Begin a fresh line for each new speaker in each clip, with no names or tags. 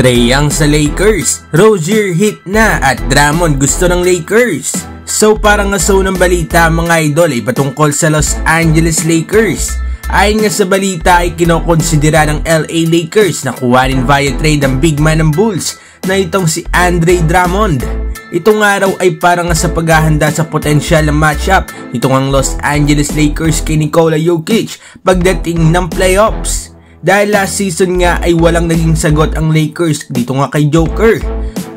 Trae Young sa Lakers, Rozier hit na at Drummond gusto ng Lakers. So parang ngaso ng balita mga idol ay patungkol sa Los Angeles Lakers. Ayon nga sa balita ay kinokonsidera ng LA Lakers na kuhanin via trade ang big man ng Bulls na itong si Andre Drummond. Itong araw ay parang sa paghahanda sa potensyal na matchup itong ang Los Angeles Lakers kay Nikola Jokic pagdating ng playoffs. Dahil last season nga ay walang naging sagot ang Lakers dito nga kay Joker.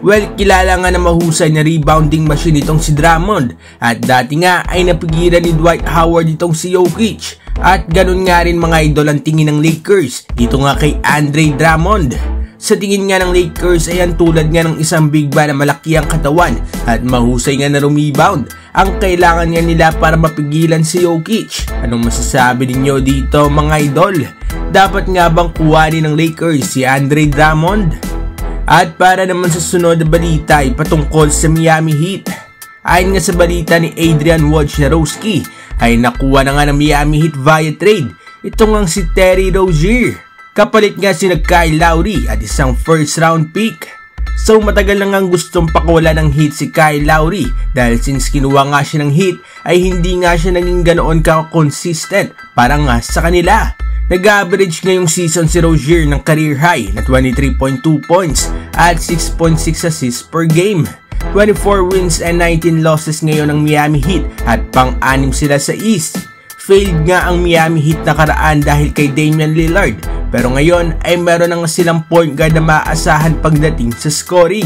Well, kilala nga na mahusay na rebounding machine itong si Drummond at dati nga ay napigilan ni Dwight Howard itong si Jokic at ganun nga rin mga idol ang tingin ng Lakers dito nga kay Andre Drummond. Sa tingin nga ng Lakers ay ang tulad nga ng isang big man na malaki ang katawan at mahusay nga na rebound ang kailangan nga nila para mapigilan si Jokic. Anong masasabi ninyo dito mga idol? Dapat nga bang kuhanin ng Lakers si Andre Drummond? At para naman sa sunod na balita ay patungkol sa Miami Heat. Ayon nga sa balita ni Adrian Wojnarowski ay nakuha na nga ng Miami Heat via trade ito nga si Terry Rozier. Kapalit nga si Kyle Lowry at isang first round pick. So matagal na nga gustong pakawala ng Heat si Kyle Lowry dahil since kinuha nga siya ng Heat ay hindi nga siya naging ganoon ka-consistent para nga sa kanila. Nag-average ngayong season si Rozier ng career high na 23.2 points at 6.6 assists per game. 24 wins and 19 losses ngayon ng Miami Heat at pang-anim sila sa East. Failed nga ang Miami Heat nakaraan dahil kay Damian Lillard pero ngayon ay meron na nga silang point guard na maaasahan pagdating sa scoring.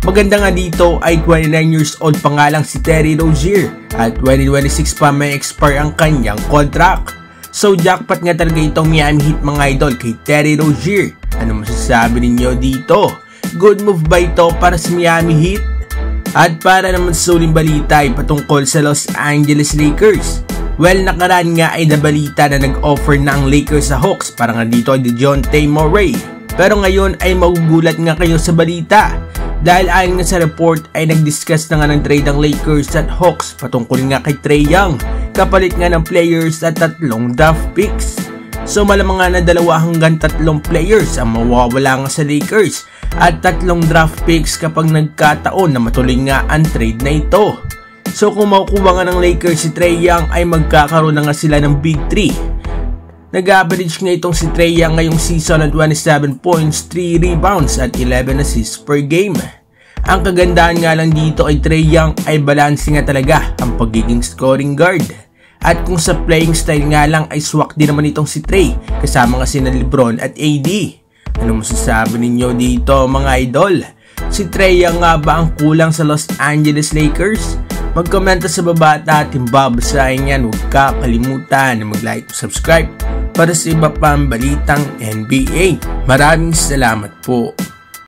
Maganda nga dito ay 29 years old pa nga lang si Terry Rozier at 2026 pa may expire ang kanyang contract. So jackpot nga talaga itong Miami Heat mga idol kay Terry Rozier. Ano masasabi ninyo dito? Good move ba ito para sa Miami Heat? At para naman sa uling balita ay patungkol sa Los Angeles Lakers. Well, nakaraan nga ay nabalita na nag-offer na ang Lakers sa Hawks para nga dito ay DeJounte Murray. Pero ngayon ay magugulat nga kayo sa balita. Dahil ayon nga sa report ay nag-discuss na nga ng trade ang Lakers at Hawks patungkol nga kay Trae Young. Kapalit nga ng players at 3 draft picks. So malamang nga na 2 hanggang 3 players ang mawawala nga sa Lakers at 3 draft picks kapag nagkataon na matuloy nga ang trade na ito. So kung makukuha nga ng Lakers si Trae Young ay magkakaroon na nga sila ng Big 3. Nag-average nga itong si Trae Young ngayong season at 27 points, 3 rebounds at 11 assists per game. Ang kagandahan nga lang dito ay Trae Young ay balance nga talaga ang pagiging scoring guard. At kung sa playing style nga lang ay swak din naman itong si Trae kasama nga sina LeBron at AD. Ano masasabi ninyo dito mga idol? Si Trae Young nga ba ang kulang sa Los Angeles Lakers? Mag-komenta sa baba at ating babasahin yan. Huwag kakalimutan na mag-like at subscribe para sa iba pang balitang NBA. Maraming salamat po.